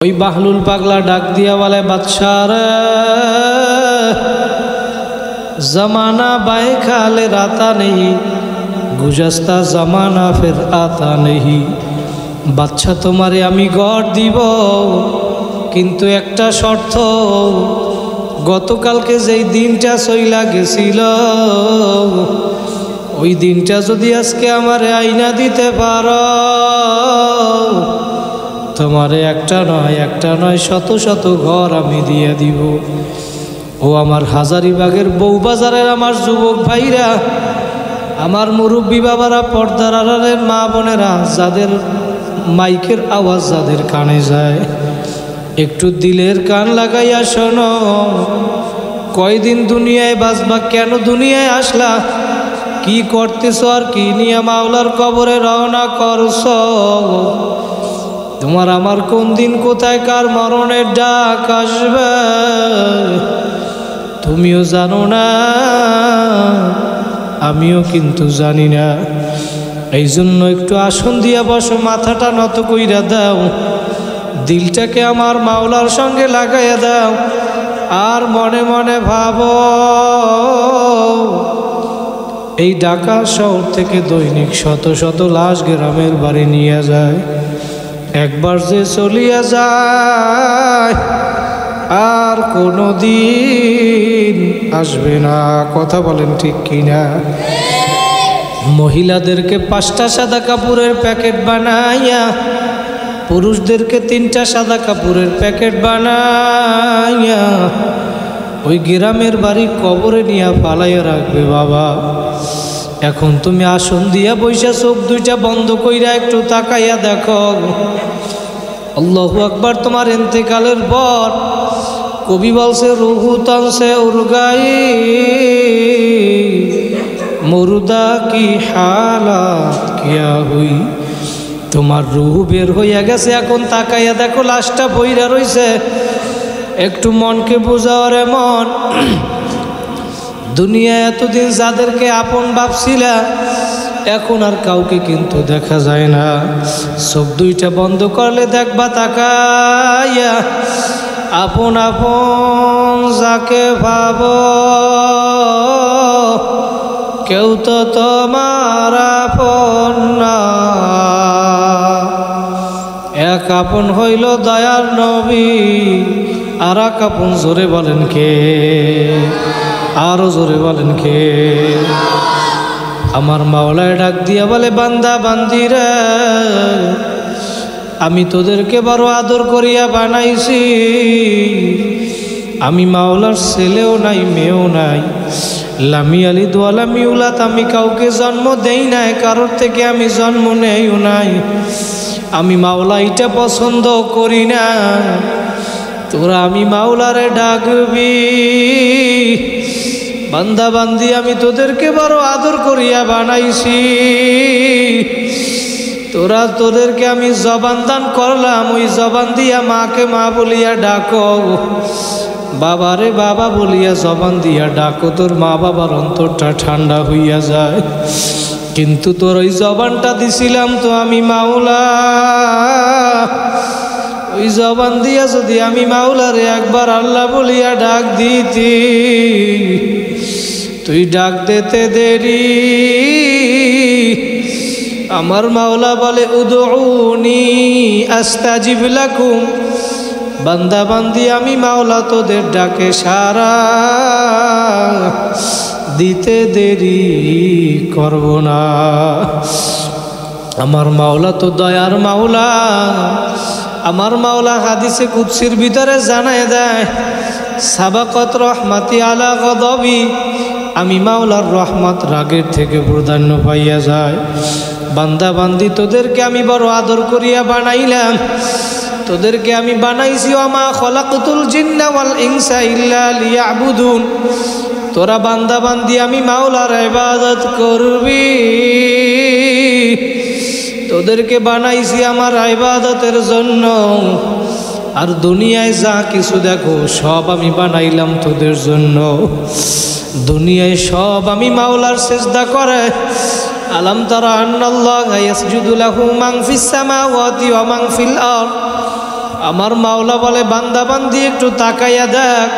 ওই বাহলুল পাগলা ডাক দিয়া বলে, বাদশাহ রে, जमाना बाए खाले राता नहीं, गुजस्ता जमाना फिर आता नहीं। বাচ্চা তোমারে আমি গড় দিব, কিন্তু একটা শর্ত, গতকালকে যেই দিনটা চইলা গেছিল ওই দিনটা যদি আজকে আমারে আইনা দিতে পারো, তোমারে একটা নয় শত শত ঘর আমি দিয়ে দিব। ও আমার হাজারিবাগের বউবাজারের আমার যুবক ভাইরা, আমার মুরব্বী বাবারা, পর্দার আড়ালের মা বোনেরা, যাদের মাইকের আওয়াজ যাদের কানে যায়, একটু দিলের কান লাগাইয়া শোনো। কয়দিন দুনিয়ায় বাঁচবা, কেন দুনিয়ায় আসলা, কি করতেছ আর কি নিয়ে মাওলার কবরে রওনা করছ, তোমার আমার কোন দিন কোথায় কার মরণের ডাক আসবে তুমিও জানো না, আমিও কিন্তু জানি না। এই জন্য একটু আসন দিয়া বসো, মাথাটা নত কইরা দাও, দিলটাকে আমার মাওলার সঙ্গে লাগাইয়া দাও, আর মনে মনে ভাবো এই ঢাকা শহর থেকে দৈনিক শত শত লাশ গ্রামের বাড়ি নিয়ে যায়, একবার যে চলিয়া যায় আর কোনো দিন আসবে না। কথা বলেন ঠিক কিনা? মহিলাদেরকে 5টা সাদা কাপড়ের প্যাকেট বানাইয়া, পুরুষদেরকে 3টা সাদা কাপড়ের প্যাকেট বানাইয়া ওই গ্রামের বাড়ি কবরে নিয়ে ফালাইয়া রাখবে। বাবা, এখন তুমি আসন দিয়া বইসা চোখ দুইটা বন্ধ কইরা একটু তাকাইয়া দেখো, আল্লাহু আকবার। তোমার ইন্তেকালের পর কবি বলছে, রুহু তনসে উরগাই মুর্দা কি হালাত কিয়া হুই। তোমার রুহু বের হইয়া গেছে, এখন তাকাইয়া দেখো লাশটা বইরা রইছে। একটু মনকে বুঝাও রে মন, দুনিয়া এতদিন যাদেরকে আপন ভাবছিলা, এখন আর কাউকে কিন্তু দেখা যায় না। চোখ দুইটা বন্ধ করলে দেখবা তাকাইয়া, আপন আপন যাকে ভাবো কেউ তো তোমার আপন না। এক আপন হইল দয়ার নবী, আর এক আপন জোরে বলেন কে, আরো জোরে বলেন কে? আমার মাওলায় ডাক দিয়া বলে, বান্দা বান্দিরা, আমি তোদেরকে বড় আদর করিয়া বানাইছি। আমি মাওলার ছেলেও নাই মেয়েও নাই, লামি আলি দোয়ালামি উলাত, আমি কাউকে জন্ম দেই নাই, কারোর থেকে আমি জন্ম নেইও নাই। আমি মাওলা এটা পছন্দ করি না, তোরা আমি মাওলারে ডাকবি। বান্দা বান্দি, আমি তোদেরকে বড় আদর করিয়া বানাইছি, তোদেরকে আমি জবান দান করলাম, ওই জবান দিয়া মাকে মা বলিয়া ডাকো, বাবারে বাবা বলিয়া জবান দিয়া ডাকো, তোর মা বাবার অন্তরটা ঠান্ডা হইয়া যায়। কিন্তু তোর ওই জবানটা দিছিলাম তো আমি মাওলা, ওই জবান দিয়া যদি আমি মাওলারে একবার আল্লাহ বলিয়া ডাক দিতি, তুই ডাক দিতে দেরি। আমার মাওলা বলে, উদউনি আস্তাজিব লাকুম। বান্দা বান্দি, আমি মাওলা তোদের ডাকে সারা দিতে দেরি করব না। আমার মাওলা তো দয়ার মাওলা। আমার মাওলা হাদিসে কুদসির ভিতরে জানায় দেয়, সাবাকত রহমাতি আলা গদবি। আমি মাওলার রহমত রাগের থেকে প্রাধান্য পাইয়া যায়। বান্দা বান্দি, তোদেরকে আমি বড় আদর করিয়া বানাইলাম, তোদেরকে আমি বানাইছি, ওমা খলাকতুল জিন্না ওয়াল ইনসা ইল্লা লিয়াবুদুন। তোরা বান্দা বান্দি আমি মাওলার ইবাদত করবি, তোদেরকে বানাইছি আমার ইবাদতের জন্য। আর দুনিয়ায় যা কিছু দেখো সব আমি বানাইলাম তোদের জন্য। দুনিয়ায় সব আমি মাওলার সিজদা করে। আলাম তারা আন্নাল্লাহা ইয়াসজুদু লাহু মান ফিস সামাওয়াতি ওয়া মান ফিল আরদ আমার মাওলা বলে বান্দা বান্দি একটু তাকাইয়া দেখ,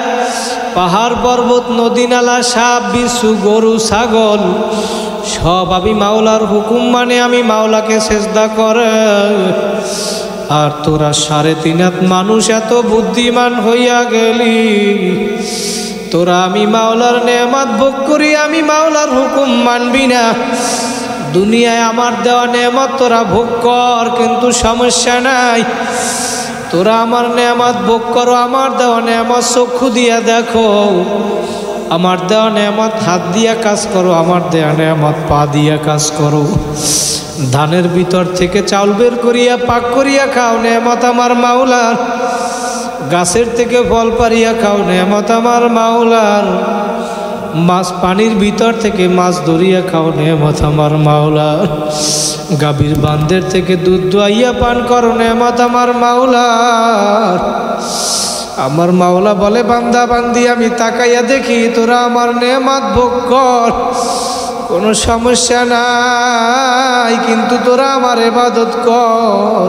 পাহাড় পর্বত নদী নালা সাপ বিচ্ছু গরু ছাগল সব আমি মাওলার হুকুম মানে আমি মাওলাকে সেজদা করে। আর তোরা 3.5 হাত মানুষ এত বুদ্ধিমান হইয়া গেলি, তোরা আমি মাওলার নেয়ামত ভোগ করি আমি মাওলার হুকুম মানবি না। দুনিয়ায় আমার দেওয়া নেয়ামত তোরা ভোগ কর, কিন্তু সমস্যা নাই। তোরা আমার নেয়ামত ভোগ করো, আমার দেওয়া নেয়ামত চক্ষু দিয়া দেখো, আমার দেওয়া নেয়ামত হাত দিয়া কাজ করো, আমার দেওয়া নেয়ামত পা দিয়া কাজ করো। ধানের ভিতর থেকে চাউল বের করিয়া পাক করিয়া খাও, নেয়ামত আমার মাওলার। গাছের থেকে ফল পারিয়া খাও, নেয়ামত আমার মাওলার। মাছ পানির ভিতর থেকে মাছ ধরিয়া খাও, নেয়ামত আমার মাওলার। গাভীর বান্দের থেকে দুধ দোয়াইয়া পান করো, নেয়ামত আমার মাওলার। আমার মাওলা বলে বান্দা বান্দি আমি তাকাইয়া দেখি, তোরা আমার নেয়ামত ভোগ কর, কোনো সমস্যা নাই, কিন্তু তোরা আমার ইবাদত কর।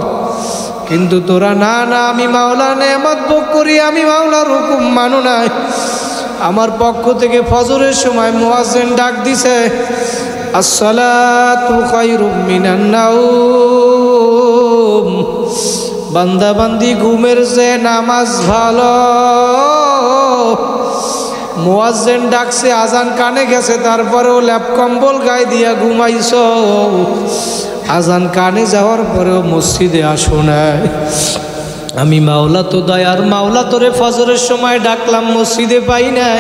কিন্তু তোরা না না আমি মাওলার নেয়ামত ভোগ করি, আমি মাওলার হুকুম মানো নাই। আমার পক্ষ থেকে ফজরের সময় মুয়াজ্জিন ডাক দিছে, আসসালাতু খায়রুম মিনান নাওম। বান্দা বান্দি ঘুমের যে নামাজ ভালো। মুয়াজ্জিন ডাকছে, আজান কানে গেছে, তারপরেও ল্যাপ কম্বল গায়ে দিয়া ঘুমাইছো। আজান কানে যাওয়ার পরেও মসজিদে আসো নাই। আমি মাওলা তো দয়ার মাওলা, তোরে ফজরের সময় ডাকলাম মসজিদে পাই নাই।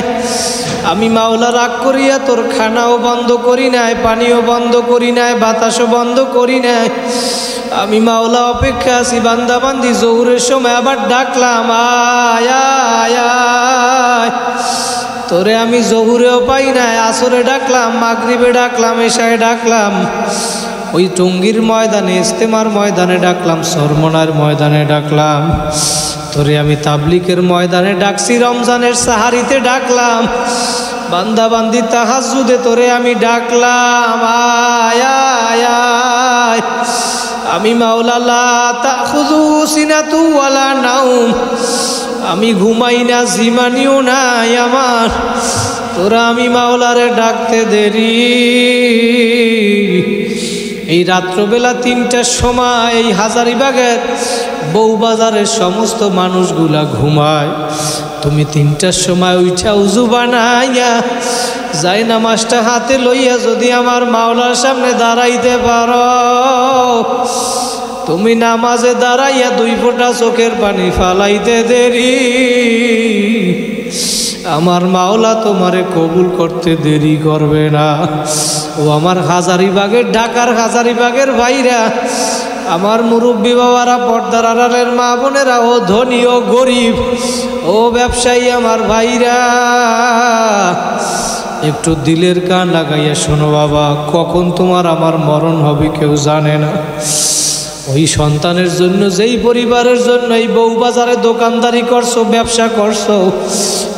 আমি মাওলা রাগ করিয়া তোর খানাও বন্ধ করি নাই, পানিও বন্ধ করি নাই, বাতাসও বন্ধ করি নাই। আমি মাওলা অপেক্ষা আছি। বান্দা বান্দি জোহরের সময় আবার ডাকলাম, আয় আয় আয়। তোরে আমি জোহরেও পাই নাই, আসরে ডাকলাম, মাগরিবে ডাকলাম, এশায় ডাকলাম, ওই টঙ্গীর ময়দানে ইস্তেমার ময়দানে ডাকলাম, সরমনার ময়দানে ডাকলাম, তোরে আমি তাবলিকের ময়দানে ডাকছি, রমজানের সাহারিতে ডাকলাম, বান্দা বান্দি তাহাজ্জুদে তোরে আমি ডাকলাম, আয় আয় আয়। আমি মাওলা লা তাখুযুহু সিনাতু ওয়ালা নাওম, আমি ঘুমাই না, জিমানিও নাই আমার। তোরা আমি মাওলারে ডাকতে দেরি। এই রাত্রবেলা 3টার সময় এই হাজারীবাগের বউবাজারের সমস্ত মানুষগুলা ঘুমায়। তুমি 3টার সময় উঠা উজু বানাইয়া যাই নামাজটা হাতে লইয়া যদি আমার মাওলার সামনে দাঁড়াইতে পারো, তুমি নামাজে দাঁড়াইয়া 2 ফোঁটা চোখের পানি ফালাইতে দেরি, আমার মাওলা তোমারে কবুল করতে দেরি করবে না। ও আমার হাজারীবাগের, ঢাকার হাজারীবাগের ভাইরা, আমার মুরব্বী বাবারা, পর্দার আড়ালের মা বোনেরা, ও ধনী ও গরিব, ও ব্যবসায়ী আমার ভাইরা, একটু দিলের কান লাগাইয়া শোনো বাবা, কখন তোমার আমার মরণ হবে কেউ জানে না। ওই সন্তানের জন্য, যেই পরিবারের জন্য এই বউবাজারে দোকানদারি করছো, ব্যবসা করছো,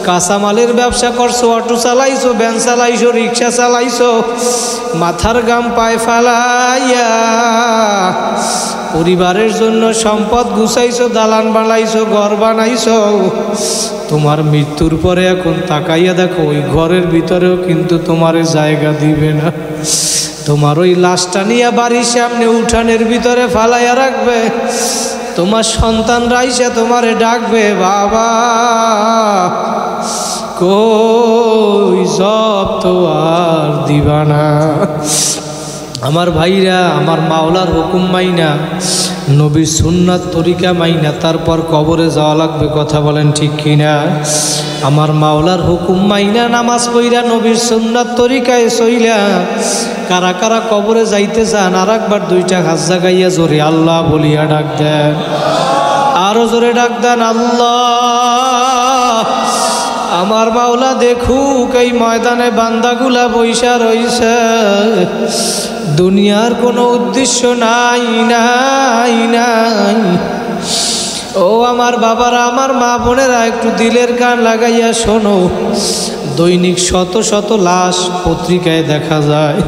কাঁচামালের ব্যবসা করছো, অটো চালাইছো, ভ্যান চালাইছো, রিক্সা চালাইছো, মাথার গাম পায়ে ফালাইয়া পরিবারের জন্য সম্পদ গুছাইছো, দালান বানাইছো, ঘর বানাইছো, তোমার মৃত্যুর পরে এখন তাকাইয়া দেখো ওই ঘরের ভিতরেও কিন্তু তোমার জায়গা দিবে না। তোমার ওই লাশটা নিয়ে বাড়ির সামনে উঠানের ভিতরে ফালাইয়া রাখবে, তোমার সন্তানরা এসে তোমারে ডাকবে, বাবা কই জব তো আর দিবা না। আমার ভাইরা, আমার মাওলার হুকুম মাইনা, নবীর সুন্নাত তরিকা মাইনা তারপর কবরে যাওয়া লাগবে, কথা বলেন ঠিক কিনা? আমার মাওলার হুকুম মাইনা নামাজ পইরা নবীর সুন্নাত তরিকায় চইলা কারা কারা কবরে যাইতে চান, আর একবার 2টা হাত জাগাইয়া জোরে আল্লাহ বলিয়া ডাক দেন, আরো জোরে ডাক দেন আল্লাহ। আমার মাওলা দেখুক এই ময়দানে বান্দাগুলা বইসা রইছে, দুনিয়ার কোনো উদ্দেশ্য নাই নাই নাই। ও আমার বাবারা, আমার মা বোনেরা, একটু দিলের কান লাগাইয়া শোনো। দৈনিক শত শত লাশ পত্রিকায় দেখা যায়,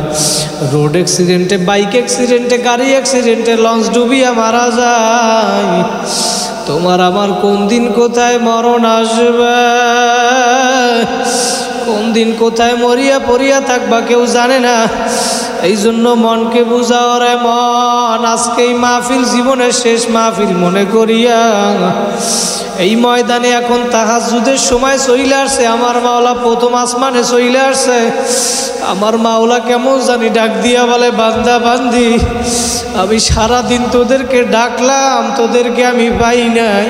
রোড অ্যাক্সিডেন্টে, বাইক অ্যাক্সিডেন্টে, গাড়ি অ্যাক্সিডেন্টে, লঞ্চ ডুবিয়া মারা যায়। তোমার আমার কোন দিন কোথায় মরণ আসবে, কোন দিন কোথায় মরিয়া পড়িয়া থাকবা কেউ জানে না। এই জন্য মনকে বুঝাও রে মন, আজকেই মাহফিল জীবনের শেষ মাহফিল মনে করিয়া এই ময়দানে এখন তাহাজ্জুদের সময় চলে আসছে। আমার মাওলা প্রথম আসমানে চলে আসছে। আমার মাওলা কেমন জানি ডাক দিয়া বলে, বান্দা বান্দি আমি সারাদিন তোদেরকে ডাকলাম, তোদেরকে আমি পাই নাই।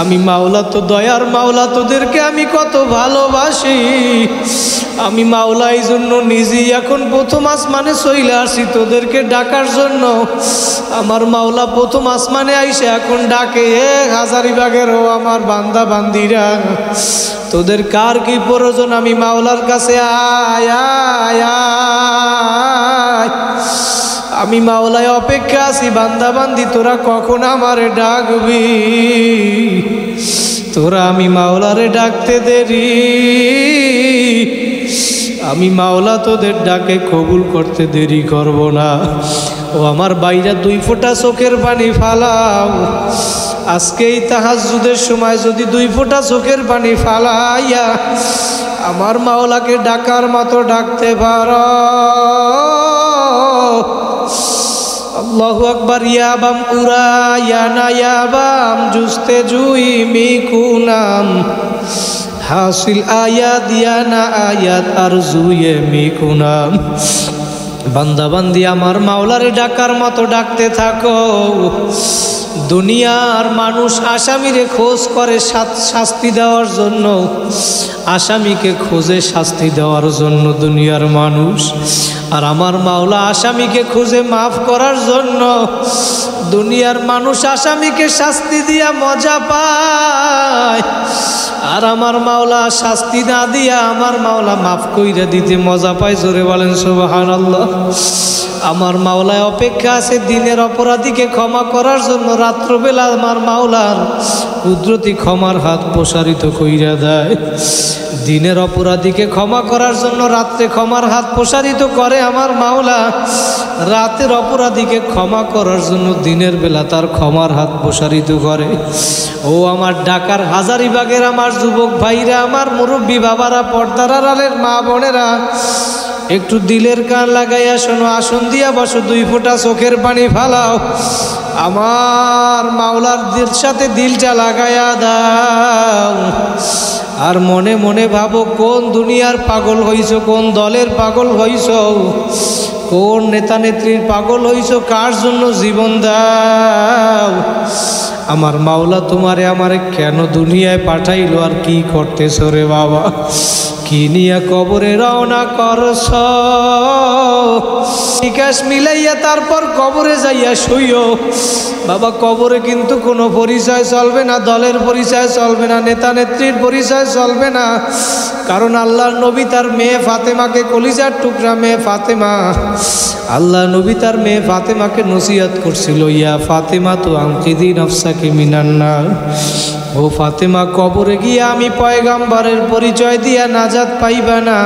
আমি মাওলা তো দয়ার মাওলা, তোদেরকে আমি কত ভালোবাসি। আমি মাওলা এই জন্য নিজেই এখন প্রথম আসমানে চলে আসি তোদেরকে ডাকার জন্য। আমার মাওলা প্রথম আসমানে আইসে এখন ডাকে, হাজারিবাগের ও আমার বান্দা বান্দিরা, তোদের কার কি প্রয়োজন আমি মাওলার কাছে আয় আয় আয়। আমি মাওলায় অপেক্ষা আছি, বান্দা বান্দি তোরা কখন আমারে ডাকবি। তোরা আমি মাওলারে ডাকতে দেরি, আমি মাওলা তোদের ডাকে কবুল করতে দেরি করব না। ও আমার বাইরা 2 ফোঁটা চোখের পানি ফালাও। আজকে এই তাহাজ্জুদের সময় যদি 2 ফোঁটা চোখের পানি ফালাইয়া আমার মাওলাকে ডাকার মতো ডাকতে পারো। আল্লাহু আকবার। ইয়াবাম উরা ইয়ানা ইয়াবাম জুস্তে জুই মিকুনাম হাসিল আয়াত ইয়ানা আয়াত আর জুয়ে মিকুনাম। বান্দা বান্দি আমার মাওলারে ডাকার মতো ডাকতে থাকো। দুনিয়ার মানুষ আসামিরে খোঁজ করে শাস্তি দেওয়ার জন্য, আসামিকে খোঁজে শাস্তি দেওয়ার জন্য দুনিয়ার মানুষ। আর আমার মাওলা আসামিকে খুঁজে মাফ করার জন্য। দুনিয়ার মানুষ আসামিকে শাস্তি দিয়া মজা পায়, আর আমার মাওলা শাস্তি না দিয়া আমার মাওলা মাফ কইরা দিতে মজা পায়। জোরে বলেন সুবহানাল্লাহ। আমার মাওলায় অপেক্ষা আছে দিনের অপরাধীকে ক্ষমা করার জন্য। রাত্রবেলা আমার মাওলার কুদরতি ক্ষমার হাত প্রসারিত কইরা দেয়। দিনের অপরাধীকে ক্ষমা করার জন্য রাত্রে ক্ষমার হাত প্রসারিত করে আমার মাওলা। রাতের অপরাধীকে ক্ষমা করার জন্য দিনের বেলা তার ক্ষমার হাত প্রসারিত করে। ও আমার ঢাকার হাজারিবাগের আমার যুবক ভাইরা, আমার মুরব্বী বাবারা, পর্দার আড়ালের মা বোনেরা, একটু দিলের কান লাগাইয়া শোনো। আসন দিয়া বসো, 2 ফোঁটা চোখের পানি ফালাও। আমার মাওলার দিল সাথে দিলটা লাগাইয়া দাও। আর মনে মনে ভাবো, কোন দুনিয়ার পাগল হইছ, কোন দলের পাগল হইছ, কোন নেতা নেত্রীর পাগল হইছ, কার জন্য জীবন দাও। আমার মাওলা তোমারে আমারে কেন দুনিয়ায় পাঠাইলো, আর কি করতেছ রে বাবা? কি নিয়া কবরে রওনা করছ? নিকাশ মিলাইয়া তারপর কবরে যাইয়া শুইও। বাবা, কবরে কিন্তু কোনো পরিচয় চলবে না, দলের পরিচয় চলবে না, নেতা নেত্রীর পরিচয় চলবে না। কারণ আল্লাহর নবী তার মেয়ে ফাতেমাকে, কলিজার টুকরা মেয়ে ফাতেমা, আল্লাহ নবী তার মেয়ে ফাতেমাকে নসিহত করছিল, ইয়া ফাতেমা তো আনকিদি নফসাকে মিনান নার। ও ফাতেমা, কবরে গিয়ে আমি পয়গাম্বরের পরিচয় দিয়া নাজাত পাইবা না।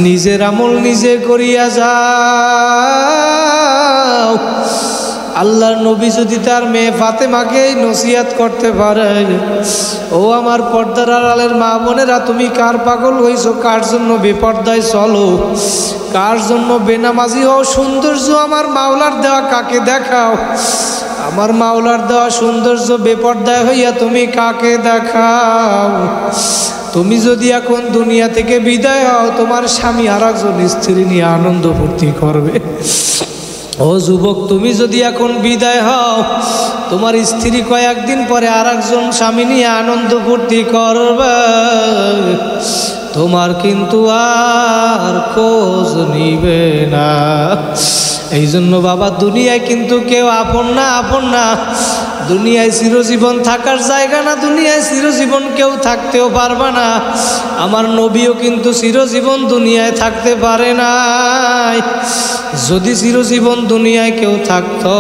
নিজের আমল নিজে করিয়া যাও। আল্লাহর নবী যদি তার মেয়ে ফাতেমাকে নসিহত করতে পারে, ও আমার পর্দার আড়ালের মা বোনেরা, তুমি কার পাগল হইছো, কার জন্য বেপর্দায় চলো, কার জন্য বেনামাজি হও? সৌন্দর্য আমার মাওলার দেওয়া কাকে দেখাও? আমার মাওলার দেওয়া সৌন্দর্য বেপর্দায় হইয়া তুমি কাকে দেখাও? তুমি যদি এখন দুনিয়া থেকে বিদায় হও, তোমার স্বামী আর একজন স্ত্রী নিয়ে আনন্দ ফুর্তি করবে। ও যুবক, তুমি যদি এখন বিদায় হও, তোমার স্ত্রী কয়েকদিন পরে আর একজন স্বামী নিয়ে আনন্দ ফুর্তি করবে। তোমার কিন্তু আর খোঁজ নিবে না। এই জন্য বাবা, দুনিয়ায় কিন্তু কেউ আপন না, আপন না। দুনিয়ায় চিরজীবন থাকার জায়গা না, দুনিয়ায় চিরজীবন কেউ থাকতেও পারবে না। আমার নবীও কিন্তু চিরজীবন দুনিয়ায় থাকতে পারে নাই। যদি চিরজীবন দুনিয়ায় কেউ থাকতো,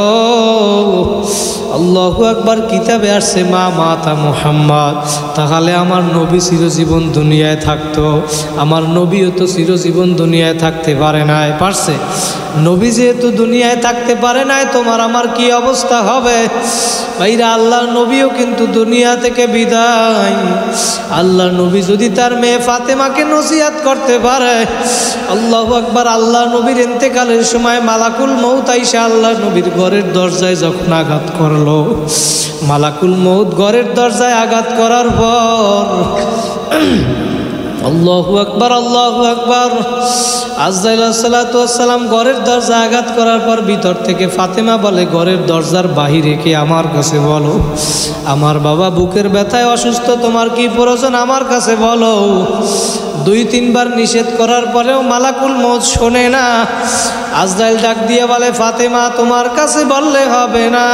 আল্লাহু আকবার কিতাবে আসছে মা মাতা মুহাম্মদ, তাহলে আমার নবী চিরজীবন দুনিয়ায় থাকতো। আমার নবীও তো চিরজীবন দুনিয়ায় থাকতে পারে নাই, পারছে? নবী যেহেতু দুনিয়ায় থাকতে পারে নাই, তোমার আমার কি অবস্থা হবে? ভাইরা, আল্লাহর নবীও কিন্তু দুনিয়া থেকে বিদায়। আল্লাহর নবী যদি তার মেয়ে ফাতেমাকে নসিহত করতে পারে, আল্লাহু আকবার, আল্লাহ নবীর ইন্তেকালের সময় মালাকুল মউত আইসা আল্লাহ নবীর ঘরের দরজায় যখন আঘাত করলো, মালাকুল মউত ঘরের দরজায় আঘাত করার পর আল্লাহু আকবার, আল্লাহু আকবার, আজরাইল আলাইহিস সালাতু ওয়াস সালাম ঘরের দরজা আঘাত করার পর ভিতর থেকে ফাতেমা বলে, ঘরের দরজার বাহিরে কে আমার কাছে বলো, আমার বাবা বুকের ব্যথায় অসুস্থ, তোমার কি প্রয়োজন আমার কাছে বলো। 2-3 বার নিষেধ করার পরেও মালাকুল মউত শোনে না। আজরাইল ডাক দিয়ে বলে, ফাতেমা তোমার কাছে বললে হবে না,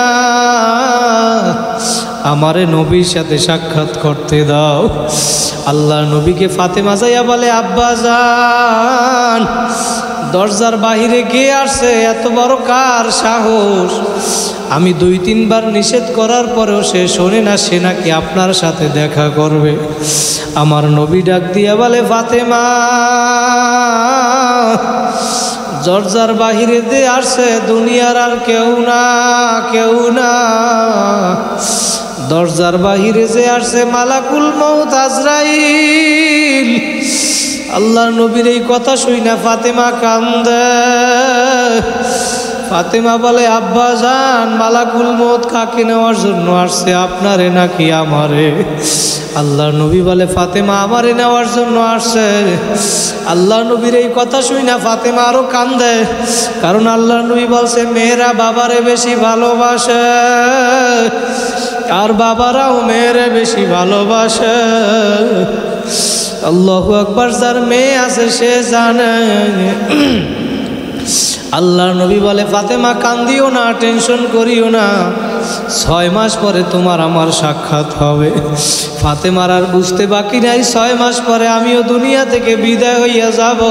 আমারে নবীর সাথে সাক্ষাৎ করতে দাও। আল্লাহ নবীকে ফাতেমা যাইয়া বলে, আব্বা জান, দরজার বাহিরে কে আসছে? এত বড় কার সাহস? আমি 2-3 বার নিষেধ করার পরেও সে শোনে না, সে নাকি আপনার সাথে দেখা করবে। আমার নবী ডাক দিয়া বলে, ফাতেমা, দরজার বাহিরে দিয়ে আসছে দুনিয়ার আর কেউ না, কেউ না, দরজার বাহিরে যে আসছে মালাকুল মউত আজরাইল। আল্লাহর নবীর এই কথা শুইনা ফাতেমা কান্দে। ফাতেমা বলে, আব্বা জান, মালাকুল মউত কাকে নেওয়ার জন্য আসছে, আপনারে নাকি আমারে? আল্লাহর নবী বলে, ফাতেমা আমারে নেওয়ার জন্য আসছে। আল্লাহর নবীর এই কথা শুইনা ফাতেমা আরো কান্দে, কারণ আল্লাহর নবী বলছে, মেয়েরা বাবারে বেশি ভালোবাসে, আর বাবারাও মেয়েরে বেশি ভালোবাসে। আল্লাহু আকবার, যার মেয়ে আছে সে জানে। আল্লাহর নবী বলে, ফাতেমা কান্দিও না, টেনশন করিও না, 6 মাস পরে তোমার আমার সাক্ষাৎ হবে। ফাতেমার আর বুঝতে বাকি নাই, 6 মাস পরে আমিও দুনিয়া থেকে বিদায় হইয়া যাব।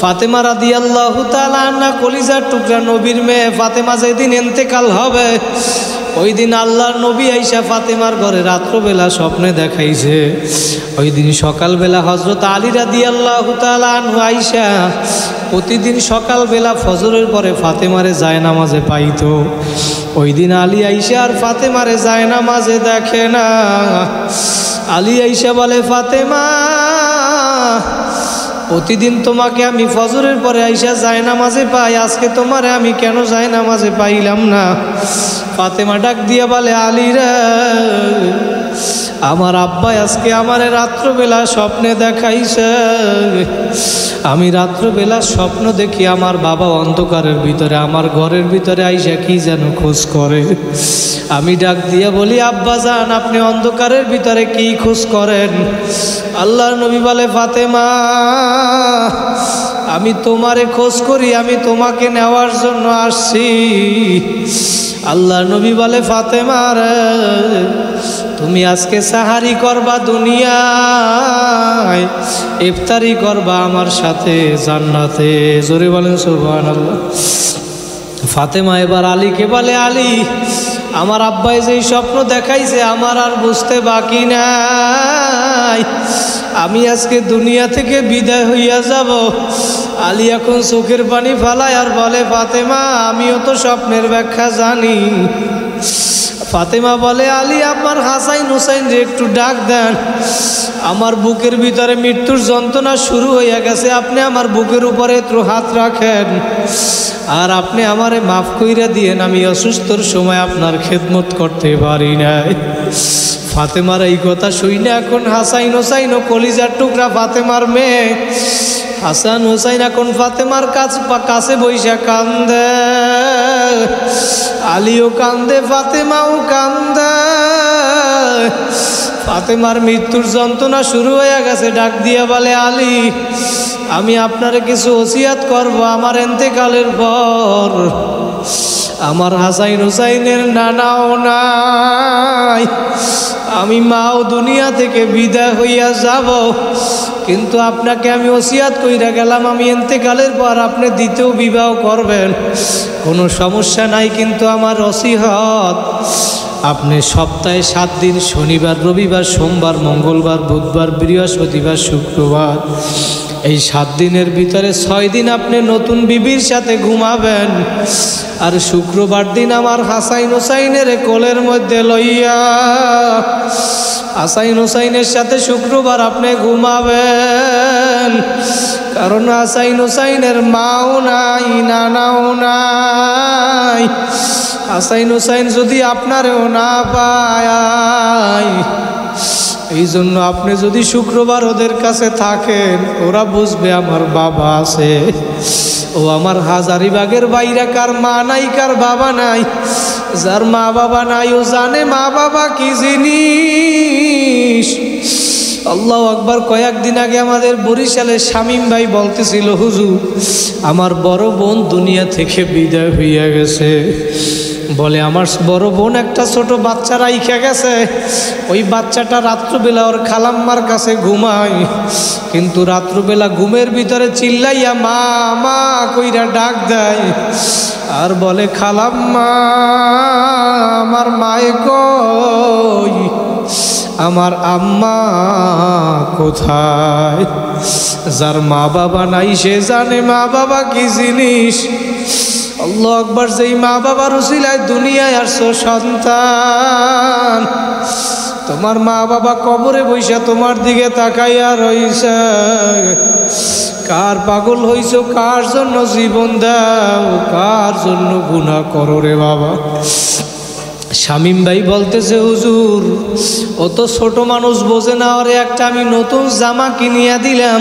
ফাতেমা রাদিয়াল্লাহু তাআলা আনহা কলিজার টুকরা নবীর মেয়ে ফাতেমা যেদিন ইন্তেকাল হবে, ওই দিন আল্লাহর নবী আইসা ফাতেমার ঘরে রাত্রবেলা স্বপ্নে দেখাইছে। ওই দিন সকালবেলা হযরত আলী রাদিয়াল্লাহু তাআলা আনহু আইসা প্রতিদিন সকালবেলা ফজরের পরে ফাতেমারে জায়নামাজে পাইতো। ওই দিন আলী আইসা আর ফাতেমারে জায়নামাজে দেখে না। আলী আইসা বলে, ফাতেমা, প্রতিদিন তোমাকে আমি ফজরের পরে আইসা জায়নামাজে পাই, আজকে তোমারে আমি কেন জায়নামাজে পাইলাম না? ফাতেমা ডাক দিয়ে বলে, আলী রে, আমার আব্বা আজকে আমারে রাত্রবেলা স্বপ্নে দেখাইছে। আমি রাত্রবেলা স্বপ্ন দেখি আমার বাবা অন্ধকারের ভিতরে আমার ঘরের ভিতরে আইসা কি যেন খোঁজ করে। আমি ডাক দিয়ে বলি, আব্বা জান, আপনি অন্ধকারের ভিতরে কি খোঁজ করেন? আল্লাহর নবী বলে, ফাতেমা, আমি তোমারে খোঁজ করি, আমি তোমাকে নেওয়ার জন্য আসছি। আল্লাহর নবী বলে, ফাতেমা রে, তুমি আজকে সাহারি করবা দুনিয়ায়, ইফতারি করবা আমার সাথে জান্নাতে। জোরে বলেন সুবহানাল্লাহ। ফাতেমা এবার আলীকে বলে, আলী, আমার আব্বাই যেই স্বপ্ন দেখাইছে আমার আর বুঝতে বাকি নাই, আমি আজকে দুনিয়া থেকে বিদায় হইয়া যাব। আলী এখন চোখের পানি ফালায় আর বলে, ফাতেমা, আমিও তো স্বপ্নের ব্যাখ্যা জানি। ফাতেমা বলে, আলী, আপনার হাসাইন হুসাইন যে একটু ডাক দেন, আমার বুকের ভিতরে মৃত্যুর যন্ত্রণা শুরু হইয়া গেছে, আপনি আমার বুকের উপরে একটু হাত রাখেন, আর আপনি আমারে মাফ কইরা দিয়েন, আমি অসুস্থর সময় আপনার খেদমত করতে পারি নাই। ফাতেমার এই কথা শুইনা এখন হাসাইন হুসাইন ও কলিজার টুকরা ফাতেমার মেয়ে হাসান হুসাইন এখন ফাতেমার কাছে বইসা কান্দে। আলীও কান্দে, ফাতেমাও কান্দে। ফাতেমার মৃত্যুর যন্ত্রণা শুরু হয়ে গেছে। ডাক দিয়া বলে, আলী, আমি আপনারে কিছু ওসিয়াত করব। আমার ইন্তেকালের পর আমার হাসাইন হুসাইনের নানাও নাই, আমি মাও দুনিয়া থেকে বিদায় হইয়া যাব। কিন্তু আপনাকে আমি ওসিয়াত কইরা গেলাম আমি ইন্তেকালের পর আপনি দ্বিতীয় বিবাহ করবেন, কোনো সমস্যা নাই, কিন্তু আমার নসিহত আপনি সপ্তাহে 7 দিন শনিবার রবিবার সোমবার মঙ্গলবার বুধবার বৃহস্পতিবার শুক্রবার এই 7 দিনের ভিতরে 6 দিন আপনি নতুন বিবির সাথে ঘুমাবেন, আর শুক্রবার দিন আমার হাসাইন হোসাইনের কোলের মধ্যে লইয়া হাসাইন হোসাইনের সাথে শুক্রবার আপনি ঘুমাবেন। কারণ হাসাইন হোসাইনের মাও নাই নানাও নাই, হাসাইন হোসাইন যদি আপনারেও না পায়, এই জন্য আপনি যদি শুক্রবার ওদের কাছে থাকেন ওরা বুঝবে আমার বাবা আছে। ও আমার হাজারিবাগের বাইরা কার মা নাই কার বাবা নাই, যার মা বাবা নাই ও জানে মা বাবা কি জিনিস। আল্লাহু আকবার। কয়েকদিন আগে আমাদের বরিশালের শামীম ভাই বলতেছিল, হুজুর আমার বড় বোন দুনিয়া থেকে বিদায় হইয়া গেছে। বলে আমার বড় বোন একটা ছোট বাচ্চা রাইখা গেছে, ওই বাচ্চাটা রাত্রবেলা ওর খালাম্মার কাছে ঘুমায়, কিন্তু রাত্রবেলা ঘুমের ভিতরে চিল্লাইয়া মা মা কইরা ডাক দেয় আর বলে খালাম্মা আমার মায়ে কই, আমার আম্মা কোথায়। যার মা বাবা নাই সে জানে মা বাবা কি জিনিস। আল্লাহু আকবার। যেই মা বাবার উসিলায় দুনিয়ায় আসছো সন্তান, তোমার মা বাবা কবরে বইসা তোমার দিকে তাকাইয়া রইছে, কার পাগল হইছো, কার জন্য জীবন দাও, কার জন্য গুনাহ করো রে বাবা। শামীম ভাই বলতেছে, হুজুর ও তো ছোট মানুষ বোঝে না, ওরে একটা আমি নতুন জামা কিনিয়া দিলাম,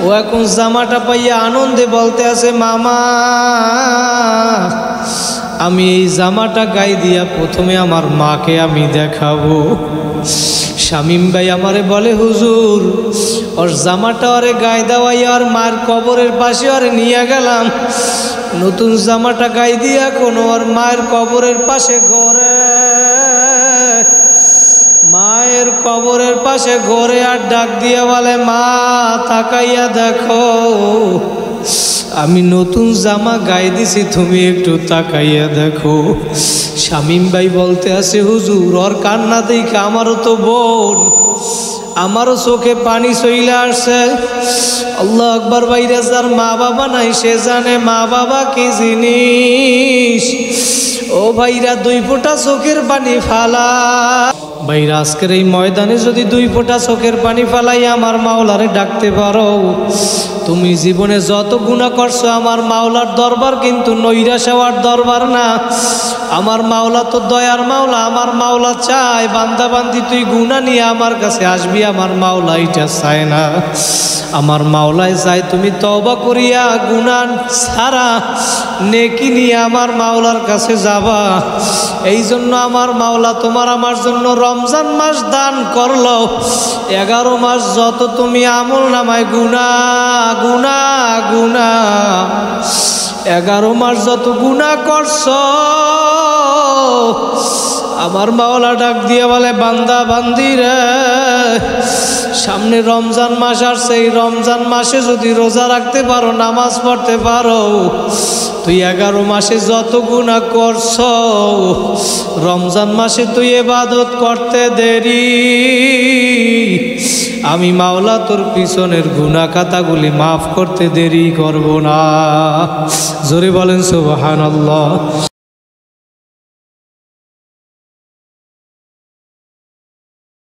ও এখন জামাটা পাইয়া আনন্দে বলতে আছে মামা আমি এই জামাটা গায়ে দিয়া প্রথমে আমার মাকে আমি দেখাবো। শামীম ভাই আমারে বলে, হুজুর ওর জামাটা ওরে গায়ে দেওয়াইয়া আর মার কবরের পাশে ওরে নিয়ে গেলাম, নতুন জামাটা গায়ে দিয়া কোনো ওর মায়ের কবরের পাশে ঘরে, মায়ের কবরের পাশে ঘরে আর ডাক দিয়ে বলে মা তাকাইয়া দেখো আমি নতুন জামা গায়ে দিছি, তুমি একটু তাকাইয়া দেখো। শামীম ভাই বলতে আছে, হুজুর ওর কান্না দেখে আমারও তো বোন, আমারও চোখে পানি চইলা আসছে। আল্লাহু আকবার। ভাইরা যার মা বাবা নাই সে জানে মা বাবা কি জিনিস। ও ভাইরা 2 ফোঁটা চোখের পানি ফালা, ভাইরা আজকের এই ময়দানে যদি 2 ফোঁটা চোখের পানি ফালাই আমার মাওলারে ডাকতে পারো, তুমি জীবনে যত গুনাহ করছো আমার মাওলার দরবার কিন্তু নৈরাশ হওয়ার দরবার না। আমার মাওলা তো দয়ার মাওলা, আমার মাওলা চায় বান্দা বান্দি তুই গুনাহ নিয়ে আমার কাছে আসবি, আমার মাওলা এটা চায় না। আমার মাওলায় চায় তুমি তওবা করিয়া গুনাহ ছাড়া নেকি নিয়ে আমার মাওলার কাছে যাবা। এই জন্য আমার মাওলা তোমার আমার জন্য রমজান মাস দান করলো। 11 মাস যত তুমি আমল নামায় গুনাহ গুনাহ গুনাহ, 11 মাস যত গুনাহ করছো আমার মাওলা ডাক দিয়ে বলে বান্দা বান্দিরে সামনে রমজান মাস আসছে, এই রমজান মাসে যদি রোজা রাখতে পারো নামাজ পড়তে পারো, তুই 11 মাসে যত গুনাহ করছো রমজান মাসে তুই ইবাদত করতে দেরি, আমি মাওলা তোর পিছনের গুনাহ খাতাগুলি মাফ করতে দেরি করব না। জোরে বলেন সুবহানাল্লাহ।